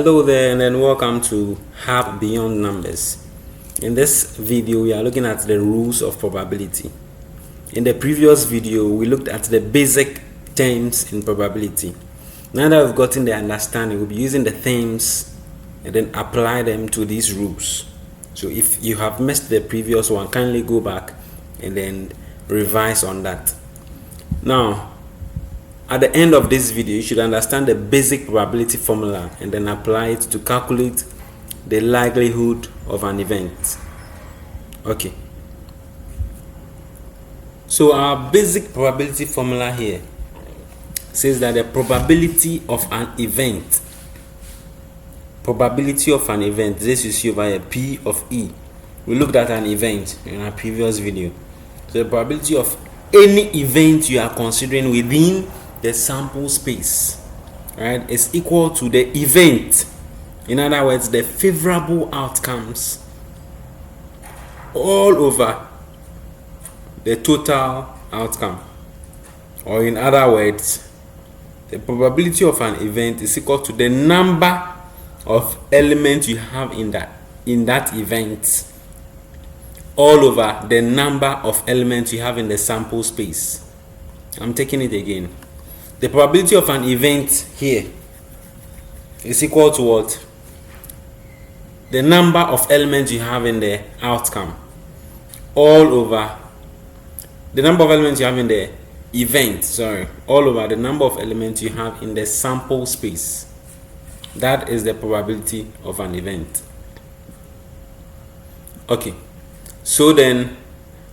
Hello there, and then welcome to Hub Beyond Numbers. In this video, we are looking at the rules of probability. In the previous video, we looked at the basic terms in probability. Now that we've gotten the understanding, we'll be using the terms and then apply them to these rules. So if you have missed the previous one, kindly go back and then revise on that. Now, at the end of this video, you should understand the basic probability formula and then apply it to calculate the likelihood of an event. Okay. So our basic probability formula here says that the probability of an event, this you see over here, P of E. We looked at an event in our previous video. So the probability of any event you are considering within the sample space, right, is equal to the event. In other words, the favorable outcomes all over the total outcome. Or in other words, the probability of an event is equal to the number of elements you have in that event all over the number of elements you have in the sample space. I'm taking it again. The probability of an event here is equal to what? The number of elements you have in the outcome all over the number of elements you have in the event, all over the number of elements you have in the sample space. That is the probability of an event. Okay, so then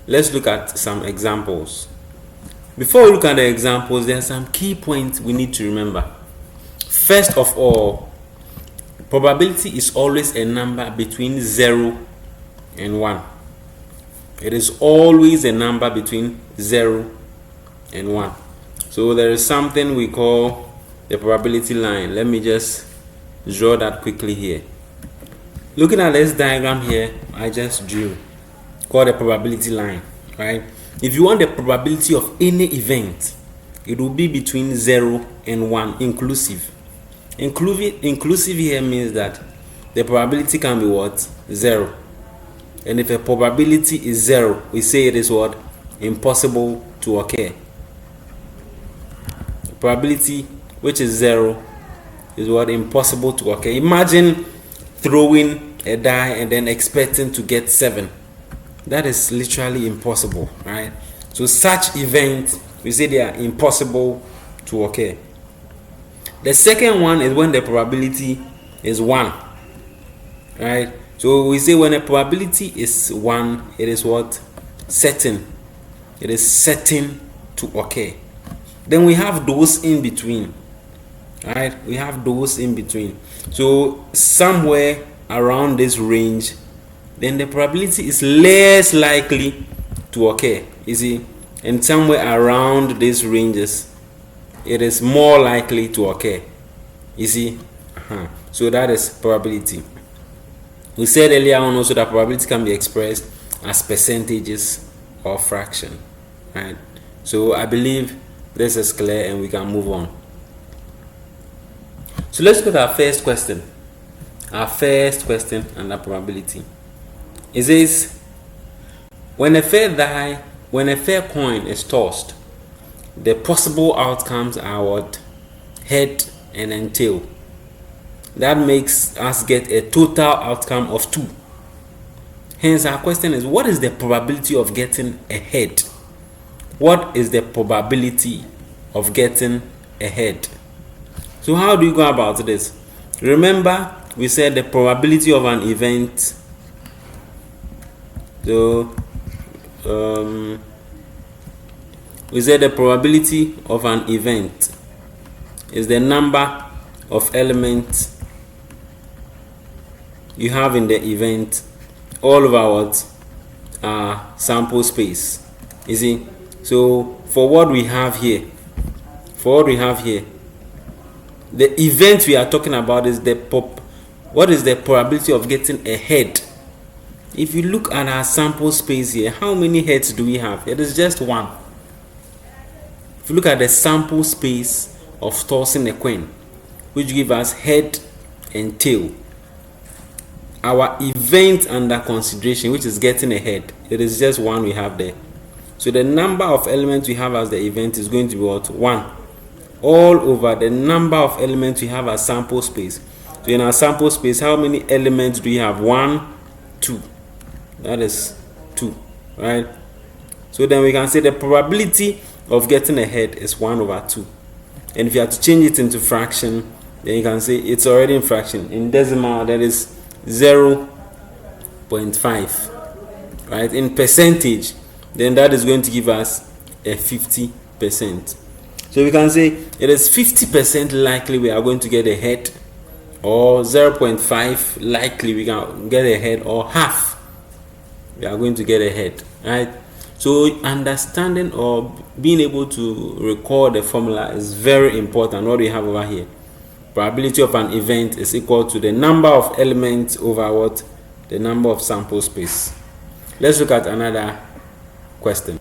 let's look at some examples. Before we look at the examples, there are some key points we need to remember. First of all, probability is always a number between 0 and 1. It is always a number between 0 and 1. So there is something we call the probability line. Let me just draw that quickly here. Looking at this diagram here, I just drew, called the probability line, right? If you want the probability of any event, it will be between 0 and 1 inclusive. Inclusive here means that the probability can be what? 0. And if a probability is 0, we say it is what? Impossible to occur. The probability which is 0 is what? Impossible to occur. Imagine throwing a die and then expecting to get 7. That is literally impossible, right? So such events, we say they are impossible to occur. The second one is when the probability is 1, right? So we say when a probability is 1, it is what? Certain. It is certain to occur. Then we have those in between, right? We have those in between. So somewhere around this range, then the probability is less likely to occur, you see, and somewhere around these ranges it is more likely to occur, you see. So that is probability. We said earlier on also that probability can be expressed as percentages or fraction, right? So I believe this is clear and we can move on. So let's go to our first question under probability. It says, when a fair coin is tossed, the possible outcomes are what? Head and then tail. That makes us get a total outcome of 2. Hence our question is, what is the probability of getting a head? What is the probability of getting a head? So how do you go about this? Remember, we said the probability of an event. So we said the probability of an event is the number of elements you have in the event all over what? Sample space. You see? So for what we have here, the event we are talking about is what is the probability of getting a head? If you look at our sample space here, how many heads do we have? It is just 1. If you look at the sample space of tossing a coin, which give us head and tail. Our event under consideration, which is getting ahead, it is just 1 we have there. So the number of elements we have as the event is going to be what? 1 all over the number of elements we have as sample space. So in our sample space, how many elements do we have? 1, 2. That is 2, right? So then we can say the probability of getting ahead is 1 over 2. And if you have to change it into fraction, then you can say it's already in fraction. In decimal, that is 0.5, right? In percentage, then that is going to give us a 50%. So we can say it is 50% likely we are going to get ahead, or 0.5 likely we can get ahead, or half we are going to get ahead, right? So understanding or being able to recall the formula is very important. What we have over here, probability of an event is equal to the number of elements over what? The number of sample space. Let's look at another question.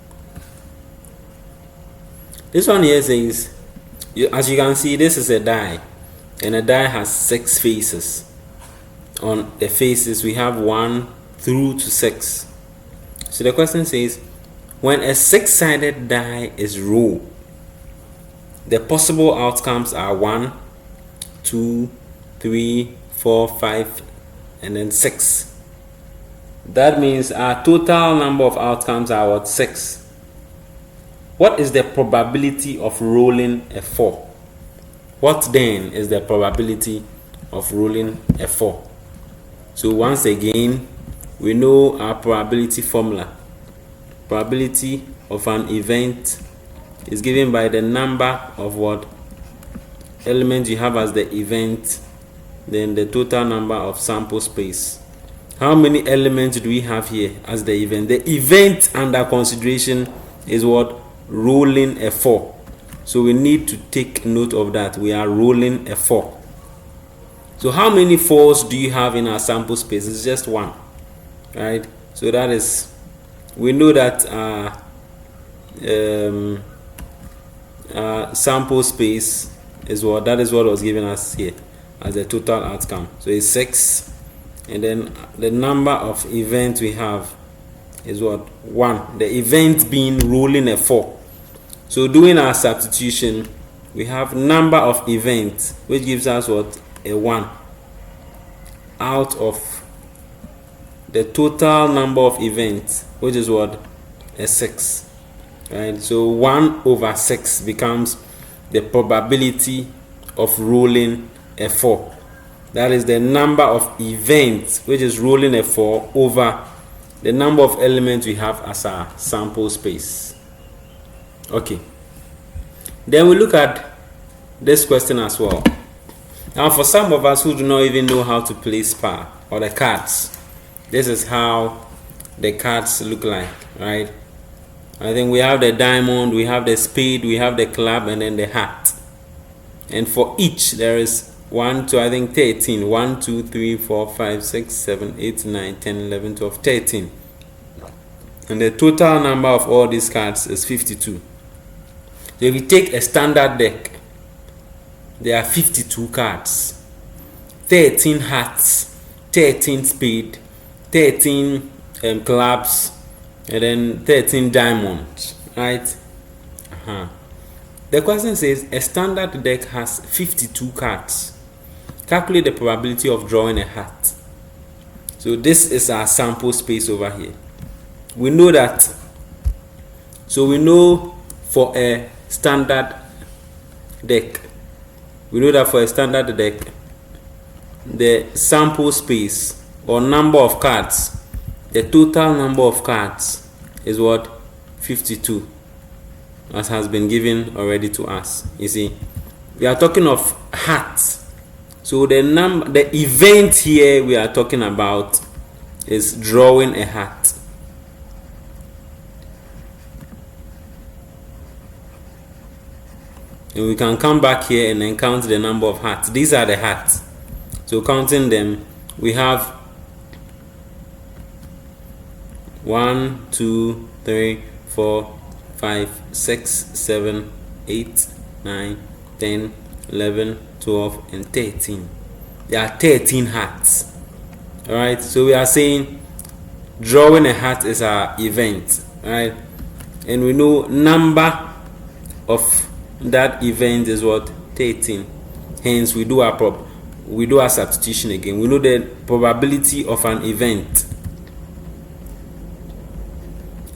This one here says, as you can see, this is a die, and a die has 6 faces. On the faces we have 1 through to 6. So the question says, when a 6-sided die is rolled, the possible outcomes are 1, 2, 3, 4, 5, and then 6. That means our total number of outcomes are what? 6. What is the probability of rolling a 4? What then is the probability of rolling a 4? So once again, we know our probability formula. Probability of an event is given by the number of what? Elements you have as the event, then the total number of sample space. How many elements do we have here as the event? The event under consideration is what? Rolling a 4. So we need to take note of that. We are rolling a 4. So how many 4s do you have in our sample space? It's just 1, right? So that is, we know that sample space is what? That is what was given us here as the total outcome. So it's 6, and then the number of events we have is what? 1. The event being rolling a 4. So doing our substitution, we have number of events, which gives us what? A 1 out of the total number of events, which is what? A 6, right? So 1 over 6 becomes the probability of rolling a 4. That is the number of events which is rolling a 4 over the number of elements we have as our sample space. Okay, then we look at this question as well. Now for some of us who do not even know how to play Spar or the cards, this is how the cards look like, right? I think we have the diamond, we have the spade, we have the club, and then the hat. And for each there is 1 to, I think, 13. 1, 2, 3, 4, 5, 6, 7, 8, 9, 10, 11, 12, 13. And the total number of all these cards is 52. So if you take a standard deck, there are 52 cards, 13 hats, 13 spade, 13 clubs, and then 13 diamonds, right? The question says a standard deck has 52 cards. Calculate the probability of drawing a hat. So this is our sample space over here. We know that. So we know for a standard deck, the sample space or number of cards, the total number of cards is what? 52, as has been given already to us. You see, we are talking of hats. So the event here we are talking about is drawing a hat. And we can come back here and then count the number of hats. These are the hats. So counting them, we have 1, 2, 3, 4, 5, 6, 7, 8, 9, 10, 11, 12, and 13. there are 13 hats. All right, so we are saying drawing a hat is our event, right? And we know number of that event is what? 13. Hence we do our substitution again. We know the probability of an event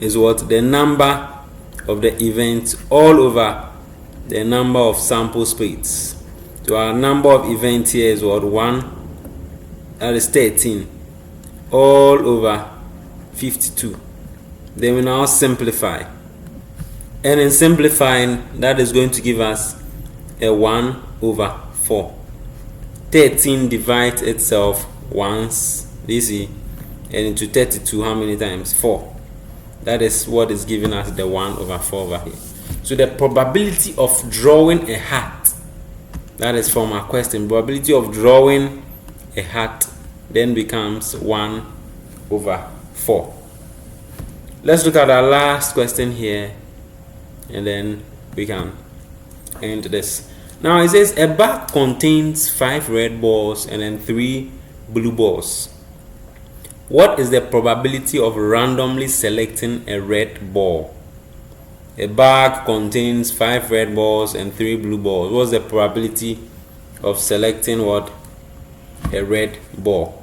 is what? The number of the events all over the number of sample space. So our number of events here is what? 1, that is 13, all over 52. Then we now simplify, and in simplifying, that is going to give us a 1 over 4. 13 divides itself once, you see, and into 32 how many times? 4. That is what is giving us the 1 over 4 over here. So the probability of drawing a hat, that is from our question, probability of drawing a hat then becomes 1 over 4. Let's look at our last question here, and then we can end this. Now it says a bag contains 5 red balls and then 3 blue balls. What is the probability of randomly selecting a red ball? A bag contains 5 red balls and 3 blue balls. What's the probability of selecting what? A red ball.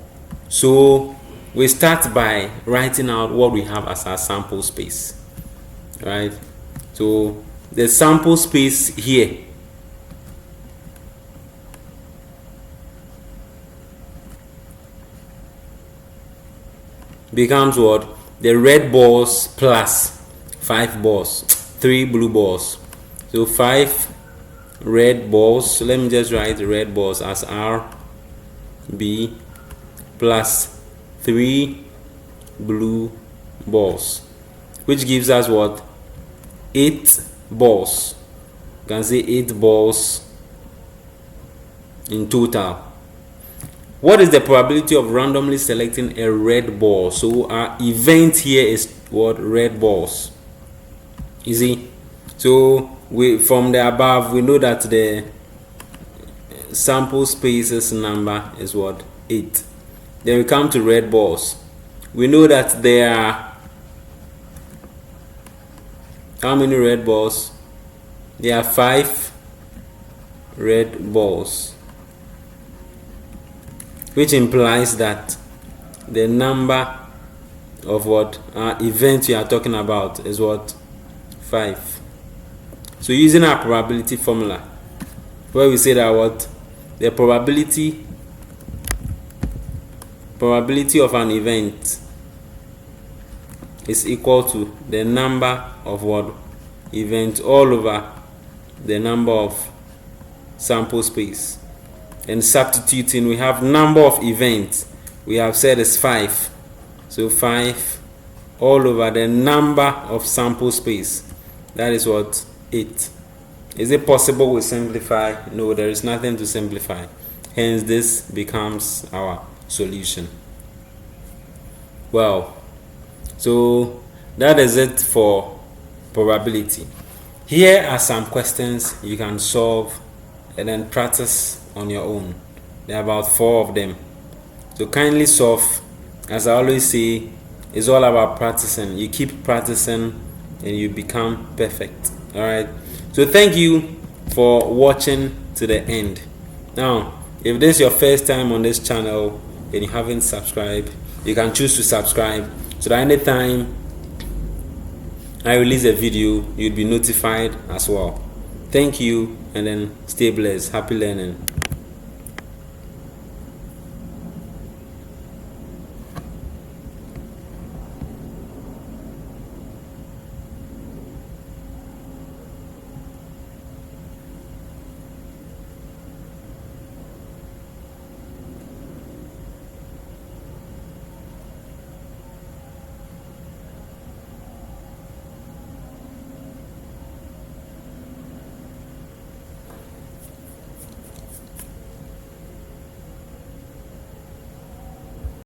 So we start by writing out what we have as our sample space, right? So the sample space here becomes what? The red balls plus 5 balls, 3 blue balls. So 5 red balls. So let me just write red balls as R B plus 3 blue balls, which gives us what? 8 balls. You can say 8 balls in total. What is the probability of randomly selecting a red ball? So our event here is what? Red balls. You see, so we from the above we know that the sample spaces number is what? 8. Then we come to red balls. We know that there are how many red balls? There are 5 red balls, which implies that the number of what event we are talking about is what? 5. So using our probability formula, where we say that what? The probability of an event is equal to the number of what? Events all over the number of sample space. And substituting, we have number of events, we have said is 5. So 5 all over the number of sample space, that is what? 8. Is it possible we simplify? No, there is nothing to simplify. Hence this becomes our solution. Well, so that is it for probability. Here are some questions you can solve and then practice on your own. There are about 4 of them. So kindly solve. As I always say, it's all about practicing. You keep practicing and you become perfect. All right. So thank you for watching to the end. Now, if this is your first time on this channel and you haven't subscribed, you can choose to subscribe so that anytime I release a video, you'll be notified as well. Thank you, and then stay blessed. Happy learning.